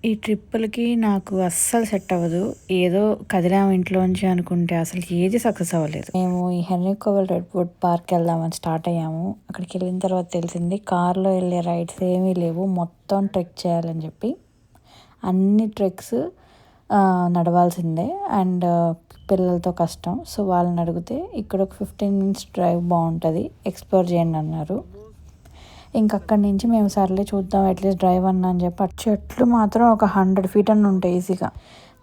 ఈ ట్రిప్పులకి నాకు అస్సలు సెట్ అవ్వదు. ఏదో కదిలాము ఇంట్లోంచి అనుకుంటే అసలు ఏది సక్సెస్ అవ్వలేదు. మేము ఈ హెన్రీ కోవల్ రెడ్‌వుడ్ పార్క్ వెళ్దామని స్టార్ట్ అయ్యాము. అక్కడికి వెళ్ళిన తర్వాత తెలిసింది కార్‌లో వెళ్ళే రైడ్స్ ఏమీ లేవు. మొత్తం ట్రెక్ చేయాలని చెప్పి. అన్ని ట్రెక్స్ నడవాల్సిందే అండ్ పిల్లలతో కష్టం. సో వాళ్ళని అడిగితే ఇక్కడ ఒక 15 మినిట్స్ డ్రైవ్ బాగుంటుంది, ఎక్స్ప్లోర్ చేయండి అన్నారు. ఇంక అక్కడి నుంచి మేము సర్లే చూద్దాం అట్లీస్ట్ డ్రైవ్ అన్నా అని చెప్పి చెట్లు మాత్రం ఒక 100 ఫీట్ అన్న ఉంటాయి ఈజీగా.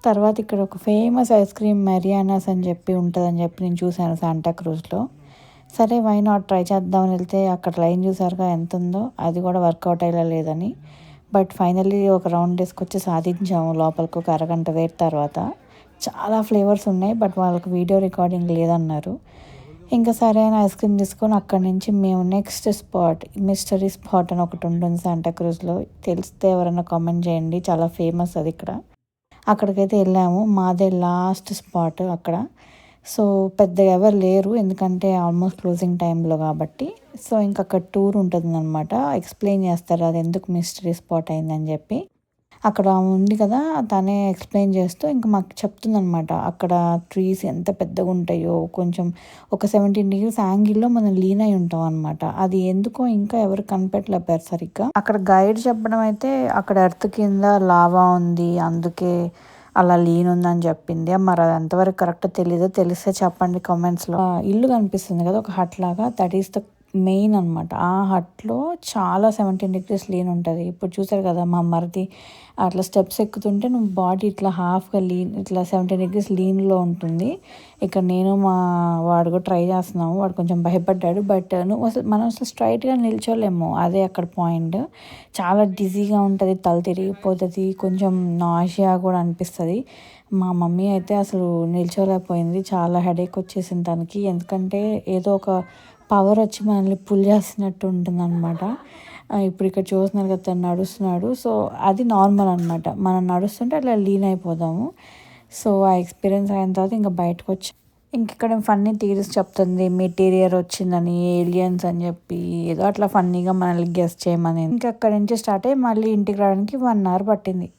తర్వాత ఇక్కడ ఒక ఫేమస్ ఐస్ క్రీమ్ మెరియానాస్ అని చెప్పి ఉంటుందని చెప్పి నేను చూశాను శాంటాక్రూజ్లో. సరే వై నాట్ ట్రై చేద్దామని వెళ్తే అక్కడ లైన్ చూసారుగా ఎంత ఉందో, అది కూడా వర్కౌట్ అయ్యేలా లేదని. బట్ ఫైనల్లీ ఒక రౌండ్ వేసుకొచ్చి సాధించాము లోపలికి ఒక అరగంట వెయిట్ తర్వాత. చాలా ఫ్లేవర్స్ ఉన్నాయి బట్ వాళ్ళకి వీడియో రికార్డింగ్ లేదన్నారు. ఇంకా సరే అని ఐస్ క్రీమ్ తీసుకొని అక్కడి నుంచి మేము నెక్స్ట్ స్పాట్ మిస్టరీ స్పాట్ అని ఒకటి ఉంటుంది శాంటాక్రూజ్లో. తెలిస్తే ఎవరైనా కామెంట్ చేయండి, చాలా ఫేమస్ అది ఇక్కడ. అక్కడికైతే వెళ్ళాము. మాదే లాస్ట్ స్పాట్ అక్కడ. సో పెద్దగా ఎవరు లేరు ఎందుకంటే ఆల్మోస్ట్ క్లోజింగ్ టైంలో కాబట్టి. సో ఇంకా అక్కడ టూర్ ఉంటుంది అనమాట, ఎక్స్ప్లెయిన్ చేస్తారు అది ఎందుకు మిస్టరీ స్పాట్ అయిందని చెప్పి. అక్కడ ఉంది కదా, తనే ఎక్స్ప్లెయిన్ చేస్తూ ఇంకా మాకు చెప్తుందనమాట అక్కడ ట్రీస్ ఎంత పెద్దగా ఉంటాయో, కొంచెం ఒక 17 degrees యాంగిల్లో మనం లీన్ అయి ఉంటాం అనమాట. అది ఎందుకో ఇంకా ఎవరు కనిపెట్టలేపారు సరిగ్గా. అక్కడ గైడ్ చెప్పడం అయితే అక్కడ ఎర్త్ కింద లావా ఉంది అందుకే అలా లీన్ ఉందని చెప్పింది. మరి అది ఎంతవరకు కరెక్ట్ తెలీదు, తెలిస్తే చెప్పండి కామెంట్స్లో. ఇల్లు కనిపిస్తుంది కదా ఒక హట్ లాగా, దట్ ఈస్ ద మెయిన్ అనమాట. ఆ హట్లో చాలా 17 degrees లీన్ ఉంటుంది. ఇప్పుడు చూసారు కదా మా మరిది అట్లా స్టెప్స్ ఎక్కుతుంటే నువ్వు బాడీ ఇట్లా హాఫ్గా లీన్, ఇట్లా 17 degrees లీన్లో ఉంటుంది. ఇక్కడ నేను మా వాడు కూడా ట్రై చేస్తున్నాము. వాడు కొంచెం భయపడ్డాడు. బట్ మనం అసలు స్ట్రైట్గా నిల్చోలేము, అదే అక్కడ పాయింట్. చాలా డిజీగా ఉంటుంది, తల తిరిగిపోతుంది, కొంచెం నాషియా కూడా అనిపిస్తుంది. మా మమ్మీ అయితే అసలు నిల్చోలేకపోయింది, చాలా హెడేక్ వచ్చేసింది తనకి. ఎందుకంటే ఏదో ఒక పవర్ వచ్చి మనల్ని పుల్ చేస్తున్నట్టు ఉంటుంది అనమాట. ఇప్పుడు ఇక్కడ చూస్తున్నారు కదా తను నడుస్తున్నాడు. సో అది నార్మల్ అనమాట, మనం నడుస్తుంటే అట్లా లీన్ అయిపోదాము. సో ఆ ఎక్స్పీరియన్స్ అయిన తర్వాత ఇంకా బయటకు వచ్చి ఇక్కడ ఫన్నీ థియరీస్ చెప్తుంది, మెటీరియర్ వచ్చిందని, ఏలియన్స్ అని చెప్పి ఏదో అట్లా ఫన్నీగా మనల్ని గెస్ చేయమని. ఇంకా అక్కడి నుంచి స్టార్ట్ అయ్యి మళ్ళీ ఇంటికి రావడానికి 1 hour పట్టింది.